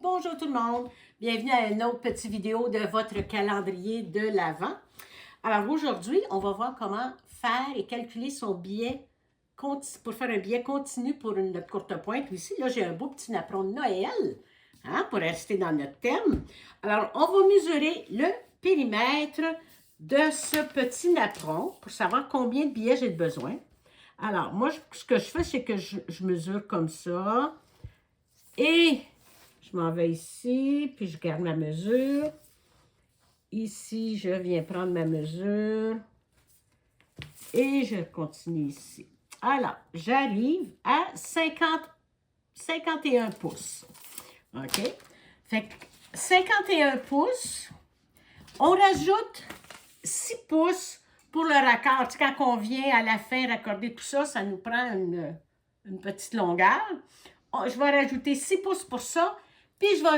Bonjour tout le monde, bienvenue à une autre petite vidéo de votre calendrier de l'Avent. Alors aujourd'hui, on va voir comment faire et calculer son billet pour faire un billet continu pour notre courte pointe. Ici, là, j'ai un beau petit napperon de Noël, pour rester dans notre thème. Alors, on va mesurer le périmètre de ce petit napperon pour savoir combien de billets j'ai besoin. Alors, moi, ce que je fais, c'est que je mesure comme ça. Et je m'en vais ici, puis je garde ma mesure. Ici, je viens prendre ma mesure. Et je continue ici. Alors, j'arrive à 51 pouces. OK? Fait que 51 pouces, on rajoute 6 pouces pour le raccord. Tu sais, quand on vient à la fin raccorder tout ça, ça nous prend une petite longueur. Je vais rajouter 6 pouces pour ça, puis je vais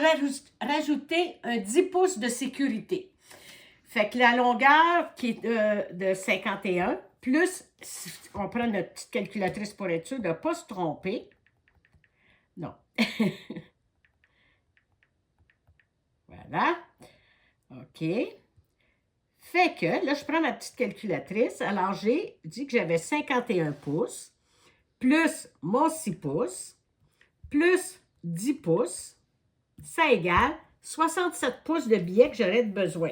rajouter un 10 pouces de sécurité. Fait que la longueur qui est de 51, plus, on prend notre petite calculatrice pour être sûr de ne pas se tromper. Non. Voilà. OK. Fait que, là, je prends ma petite calculatrice. Alors, j'ai dit que j'avais 51 pouces, plus mon 6 pouces, plus 10 pouces, ça égale 67 pouces de billet que j'aurais besoin.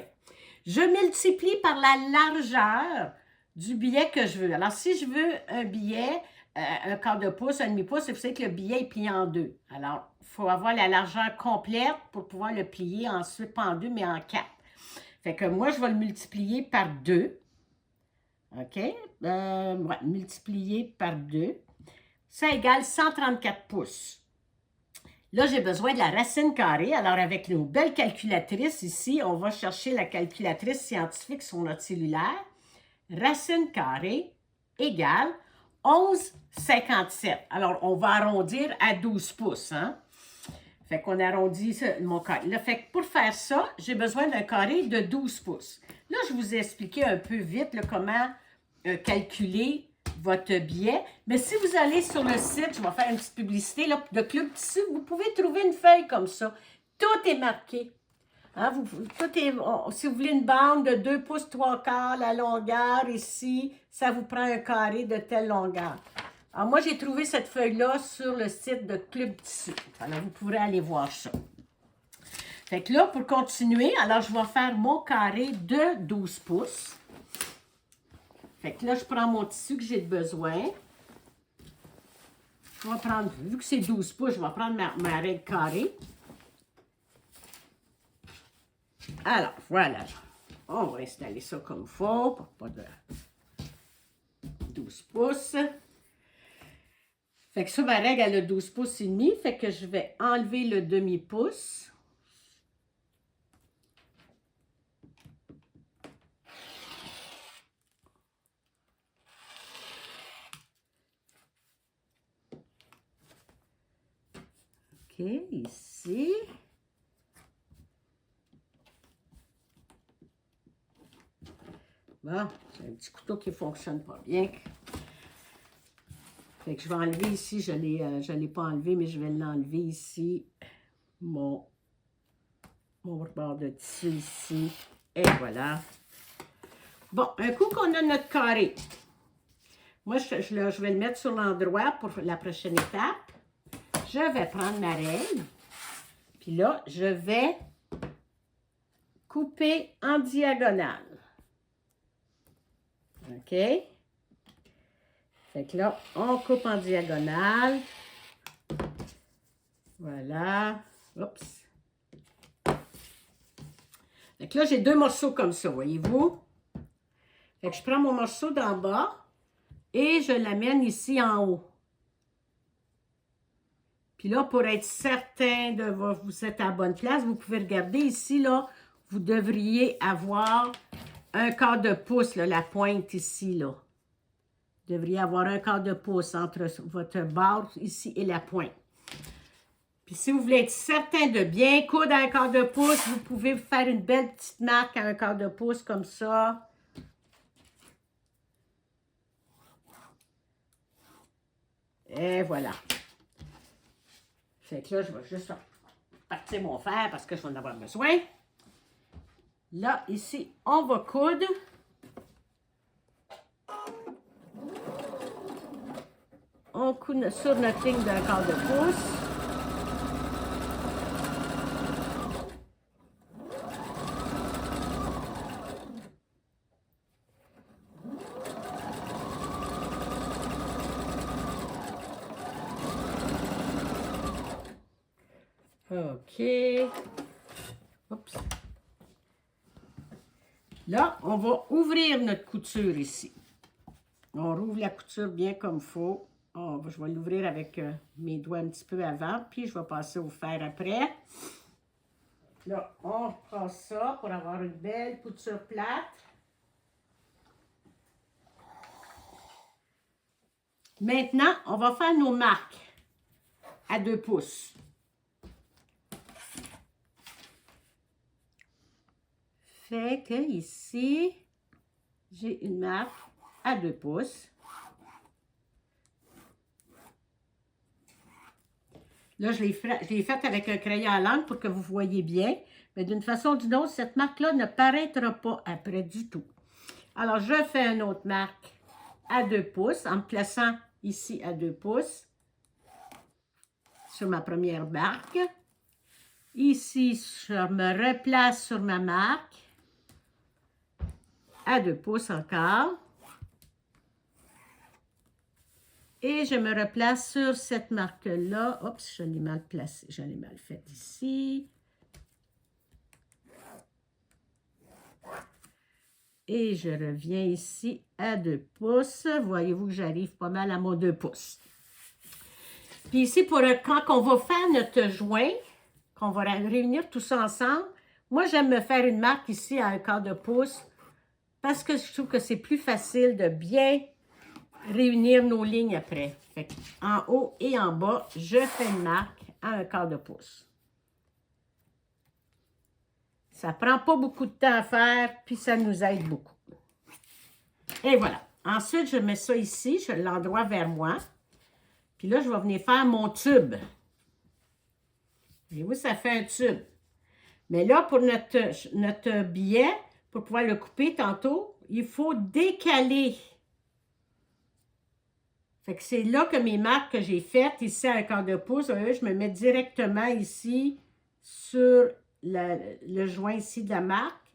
Je multiplie par la largeur du billet que je veux. Alors, si je veux un billet, un quart de pouce, un demi-pouce, vous savez que le billet est plié en deux. Alors, il faut avoir la largeur complète pour pouvoir le plier ensuite, pas en deux, mais en quatre. Fait que moi, je vais le multiplier par 2. OK? Ouais, multiplier par 2. Ça égale 134 pouces. Là, j'ai besoin de la racine carrée. Alors, avec nos belles calculatrices ici, on va chercher la calculatrice scientifique sur notre cellulaire. Racine carrée égale 11,57. Alors, on va arrondir à 12 pouces. Fait qu'on arrondit mon carré. Là, fait que pour faire ça, j'ai besoin d'un carré de 12 pouces. Là, je vous ai expliqué un peu vite là, comment calculer votre billet. Mais si vous allez sur le site, je vais faire une petite publicité là, de Club Tissu, vous pouvez trouver une feuille comme ça. Tout est marqué. Si vous voulez une bande de 2 pouces 3 quarts, la longueur ici, ça vous prend un carré de telle longueur. Alors moi, j'ai trouvé cette feuille-là sur le site de Club Tissu. Alors, vous pourrez aller voir ça. Fait que là, pour continuer, alors je vais faire mon carré de 12 pouces. Fait que là, je prends mon tissu que j'ai besoin. Je vais prendre, vu que c'est 12 pouces, je vais prendre ma règle carrée. Alors, voilà. On va installer ça comme il faut, pour pas de 12 pouces. Fait que ça, ma règle, elle a 12 pouces et demi. Fait que je vais enlever le demi-pouce. OK, ici. Bon, c'est un petit couteau qui ne fonctionne pas bien. Fait que je vais enlever ici, je ne l'ai pas enlevé, mais je vais l'enlever ici, mon rebord de tissu ici, et voilà. Bon, un coup qu'on a notre carré, moi, je vais le mettre sur l'endroit pour la prochaine étape. Je vais prendre ma règle, puis là, je vais couper en diagonale. OK? Fait que là, on coupe en diagonale. Voilà. Oups. Fait que là, j'ai deux morceaux comme ça, voyez-vous? Fait que je prends mon morceau d'en bas et je l'amène ici en haut. Puis là, pour être certain de vous êtes à la bonne place, vous pouvez regarder ici, là, vous devriez avoir un quart de pouce, là, la pointe ici, là. Vous devriez avoir un quart de pouce entre votre barre ici et la pointe. Puis si vous voulez être certain de bien coudre à un quart de pouce, vous pouvez faire une belle petite marque à un quart de pouce comme ça. Et voilà. Fait que là, je vais juste partir mon fer parce que je vais en avoir besoin. Là, ici, on va coudre. On coud sur notre ligne d'un quart de pouce. OK. Oups. Là, on va ouvrir notre couture ici. On rouvre la couture bien comme il faut. Je vais l'ouvrir avec mes doigts un petit peu avant, puis je vais passer au fer après. Là, on prend ça pour avoir une belle couture plate. Maintenant, on va faire nos marques à 2 pouces. Fait que ici, j'ai une marque à 2 pouces. Là, je l'ai faite avec un crayon à l'encre pour que vous voyez bien. Mais d'une façon ou d'une autre, cette marque-là ne paraîtra pas après du tout. Alors, je fais une autre marque à 2 pouces en me plaçant ici à 2 pouces sur ma première marque. Ici, je me replace sur ma marque à 2 pouces encore. Et je me replace sur cette marque-là. Oups, je l'ai mal placée. Je l'ai mal faite ici. Et je reviens ici à 2 pouces. Voyez-vous que j'arrive pas mal à mon 2 pouces. Puis ici, quand on va faire notre joint, qu'on va réunir tout ça ensemble, moi, j'aime me faire une marque ici à un quart de pouce parce que je trouve que c'est plus facile de bien réunir nos lignes après. Fait en haut et en bas, je fais une marque à un quart de pouce. Ça prend pas beaucoup de temps à faire, puis ça nous aide beaucoup. Et voilà. Ensuite, je mets ça ici, je l'endroie vers moi. Puis là, je vais venir faire mon tube. Voyez-vous, ça fait un tube. Mais là, pour notre billet, pour pouvoir le couper tantôt, il faut décaler. Fait que c'est là que mes marques que j'ai faites, ici à un quart de pouce, je me mets directement ici sur le joint ici de la marque.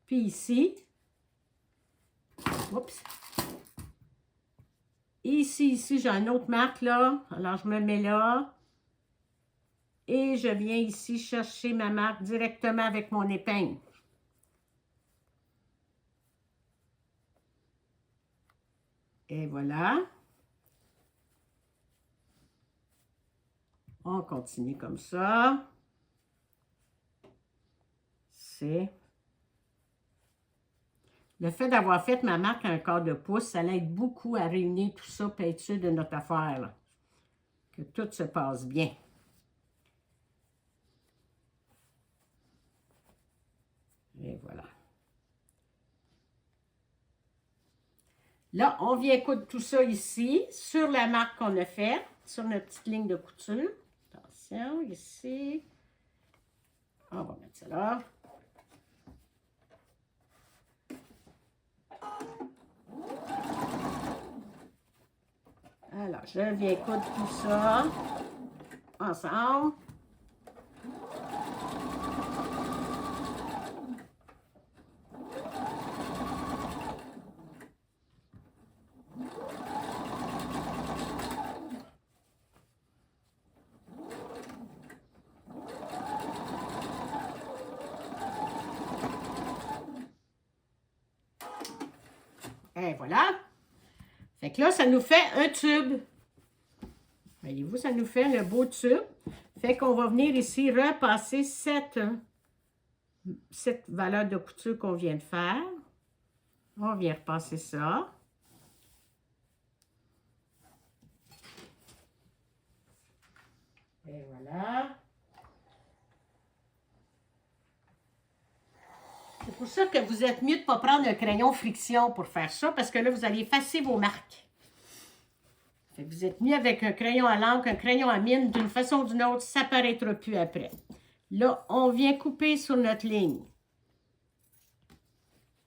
Puis ici. Oups. Ici, j'ai une autre marque là. Alors, je me mets là. Et je viens ici chercher ma marque directement avec mon épingle. Et voilà. On continue comme ça. C'est... Le fait d'avoir fait ma marque à un quart de pouce, ça l'aide beaucoup à réunir tout ça pour être sûr de notre affaire. Là. Que tout se passe bien. Et voilà. Là, on vient coudre tout ça ici, sur la marque qu'on a faite, sur notre petite ligne de couture. Attention, ici. On va mettre ça là. Alors, je viens coudre tout ça ensemble. Et voilà. Fait que là, ça nous fait un tube. Voyez-vous, ça nous fait le beau tube. Fait qu'on va venir ici repasser cette valeur de couture qu'on vient de faire. On vient repasser ça. Et voilà. C'est pour ça que vous êtes mieux de ne pas prendre un crayon friction pour faire ça, parce que là, vous allez effacer vos marques. Fait que vous êtes mis avec un crayon à l'encre, un crayon à mine, d'une façon ou d'une autre, ça ne paraîtra plus après. Là, on vient couper sur notre ligne.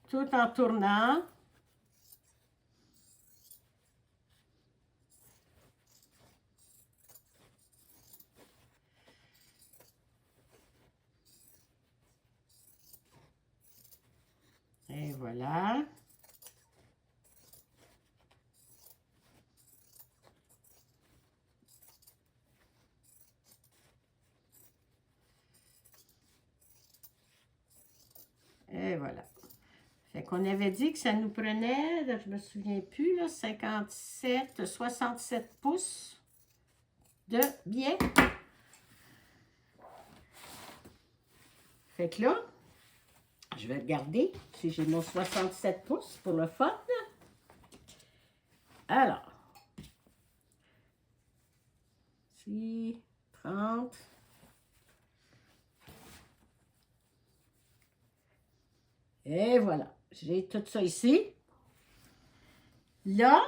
Tout en tournant. Et voilà. Et voilà. Fait qu'on avait dit que ça nous prenait, là, je me souviens plus, là, 57, 67 pouces de biais. Fait que là, je vais regarder si j'ai mon 67 pouces pour le fun. Alors, ici, 30. Et voilà, j'ai tout ça ici. Là,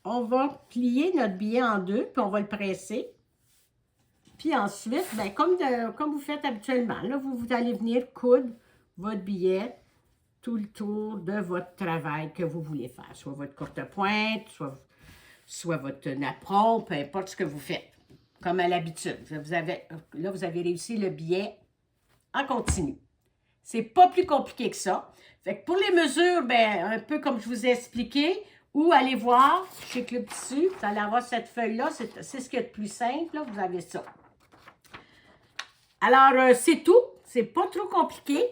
on va plier notre billet en deux, puis on va le presser. Puis ensuite, ben, comme vous faites habituellement, là, vous allez venir coudre votre billet tout le tour de votre travail que vous voulez faire. Soit votre courte pointe, soit votre napperon, peu importe ce que vous faites. Comme à l'habitude. Là, vous avez réussi le billet en continu. C'est pas plus compliqué que ça. Fait que pour les mesures, ben, un peu comme je vous ai expliqué, ou allez voir chez Club Tissu, vous allez avoir cette feuille-là, c'est ce qu'il y a de plus simple, là, vous avez ça. Alors, c'est tout. C'est pas trop compliqué.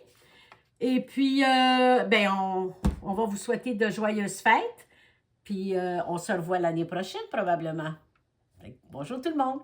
Et puis, ben, on va vous souhaiter de joyeuses fêtes. Puis, on se revoit l'année prochaine, probablement. Bonjour tout le monde.